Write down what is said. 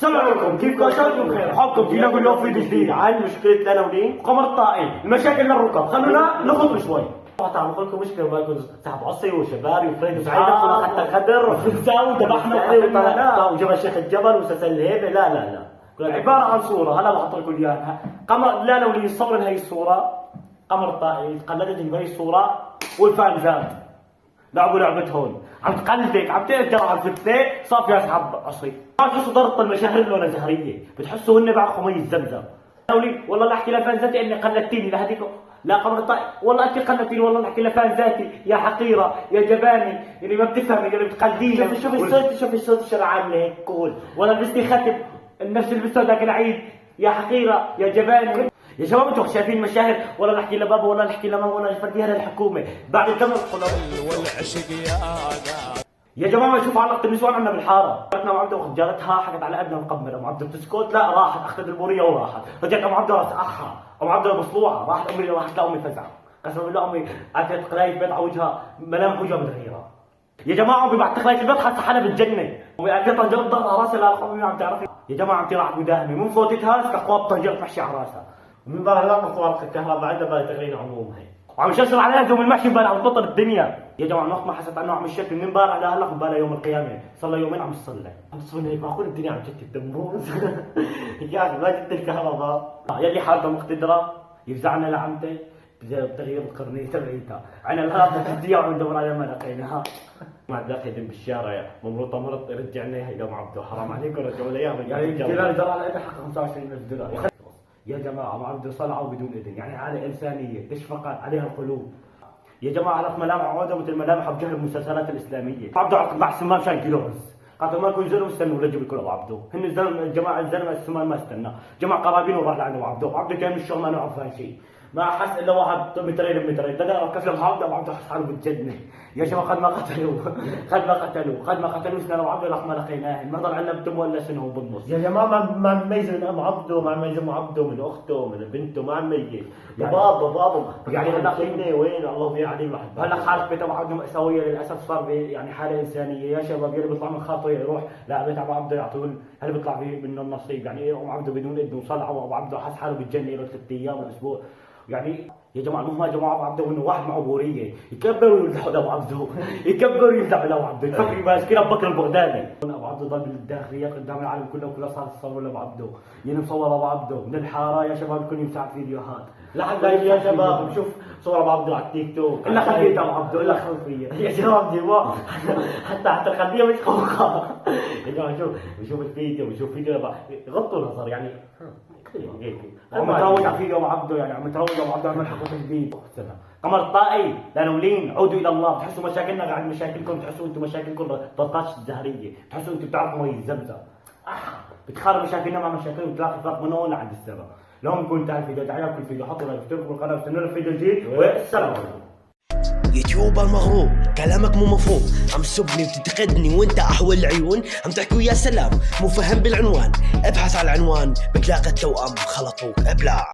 السلام عليكم، كيفكم؟ اشوفكم بخير. حبكم فينا نقول له فيديو جديد عن مشكله لنا ولين قمر الطائي، المشاكل للركب. خلونا نخضر شوي. تعال نقول لكم مشكله، ما يكون سحب عصي وشبابي وفريد وسعيد حتى الخدر وفي الزاويه ذبحنا وجبل شيخ الجبل وسلسل الهيبه. لا عباره عن صوره. هلا بحط لكم اياها. قمر لا ولي صور هي الصوره. قمر الطائي قلدت بهي الصوره والفان زاد لعبوا لعبة هون، عم تقلدك، عم تقدر على الفتة، صار فيها اسحب عصي. ما تحسوا ضرط المشاهير لونها زهرية، بتحسوا هن بعرفوا مي الزمزم. قولي والله لا احكي لفان ذاتي اني قلدتيني لهذيك. لا قمر الطائي والله انت قلدتيني، والله احكي لفان ذاتي يا حقيرة يا جباني اللي ما بتفهمي اللي بتقلديني. شوفي الصوت الشرعان هيك كول، ولا لبستي ختم نفس اللي لبسته ذاك العيد يا حقيرة يا جباني. يا شباب انتم شايفين المشاهير، ولا نحكي لبابا ولا نحكي لماما ولا نفديها للحكومه بعد الدمر والعشق يا جماعه. شوف علاقه النسوان عندنا بالحاره. رحنا وعبده واخذ جارتها حكت على ابنها مقبله، ام عبده بتسكت لا راحت اخذت البوريه وراحت. رجعت ام عبده راس اخها، ام عبده مصلوعه راحت امي راحت لامي فزعه. قسما بالله امي اكلت قلايه بيض على وجهها ملامح وجهها متغيره. يا جماعه امي بعد قلايه البيض حاسه حالها بالجنه. امي اكلت طنجره ضغط على راسها. لا امي عم تعرفي يا جماعه عم تراح مداهمه من فوتتها استقواب طنجره محشي على راسها. ومن بارح لا مطوارق الكهرباء عندها بالي تغيير عموم هي وعم يشرشر عليها دوم المحشي امبارح وتبطل الدنيا. يا جماعه الوقت ما حسيت انه عم الشكل من امبارح لهلا بالها يوم القيامه. صار له يومين عم تصلي هيك معقول الدنيا عم تشتت دمروز. يا اخي ما جبت الكهرباء يلي حالته مقتدره يفزعنا لعمتي بتغيير القرنيه تبعيتها. عنا الهرب تديها وعم ندور عليها ما لقيناها. مع داخل بالشارع ممروطه مرض رجعنا الى ام عبده. حرام عليكم رجعوا لي اياها. يعني الجيران دار على ايدها حق 25,000 دولار. يا جماعة ام عبده صنعوا بدون إذن، يعني حالة إنسانية تشفق عليها القلوب. يا جماعة لك ملامح عودة مثل ملامح أبو جهل المسلسلات الإسلامية. عبده عقد مع السمان مشان كيلو رز. قالوا ما يكون زلمة استنوا رجعوا ياكلوا أبو عبده. هن الجماعة الزلمة السمان ما استنى، جمع قرابينه وراح لعند أبو عبده. عبده جاي من الشغل ما نعرف فيها شيء. ما حس إلا واحد مترين بمترين، دقا كسر عبده أبو عبده حس حاله بالجنة. يا شباب قد ما قتلوا سنة أبو عبده لك ما لقيناه، ما ضل عندنا بدم ولا سنة وبالنص. يا جماعه ما نميز من ام عبده، ما نميز ام عبده من اخته من بنته، ما نميز. يعني بابا يعني هلا وين الله في عليه واحد. هلا حالة بيت ابو عبده مأساوية للأسف. صار يعني حالة إنسانية. يا شباب يلي بيطلع من خاطره يروح لا بيت ابو عبده يعطون هل بيطلع فيه منه النصيب. يعني ام عبده بدون إذن وصلعه وابو عبده حس حاله بالجنة له 3 أيام والأسبوع. يعني يا جماعه ما جماعه ابو عبده انه واحد معه بوريه يكبر ويلزق لابو عبده يكبر ويلزق لابو عبده يفكر ماسكين ابو بكر البغدادي. ابو عبده ضل بالداخليه قدام العالم كله صار تصور لابو عبده. مصور ابو عبده من الحاره يا شباب الكل يمسح فيديوهات لحد يا شباب بشوف صور ابو عبده على التيك توك الا خلفيه ابو عبده الا خلفيه. يا شباب جوا حتى الخلفيه مش خوخه. يا جماعه بشوف الفيديو بشوف فيديو غطوا نظر يعني هيك عم متروج على فيديو ابو عبده. يعني عم متروج ابو عبده عم يلحقوا تجديد. قمر الطائي لنولين عودوا الى الله. بتحسوا مشاكلنا قاعد مشاكلكم، بتحسوا انتم مشاكلكم طرطاش الزهريه، بتحسوا انتم بتعرفوا مي الزمزم. بتخرب مشاكلنا مع مشاكلهم وتلاقي فرق من هون لعند السبب. لهم يكون انتهى الفيديو. تعالوا كل فيديو حطوا لايك اشتركوا بالقناه واستنونا الفيديو الجديد والسلام عليكم. يوتيوبر مغرور كلامك مو مفهوم، عم تسبني وتنتقدني وانت احول العيون، عم تحكي ويا سلام مو فهم بالعنوان، ابحث على العنوان بتلاقي التوأم خلطوك ابلع.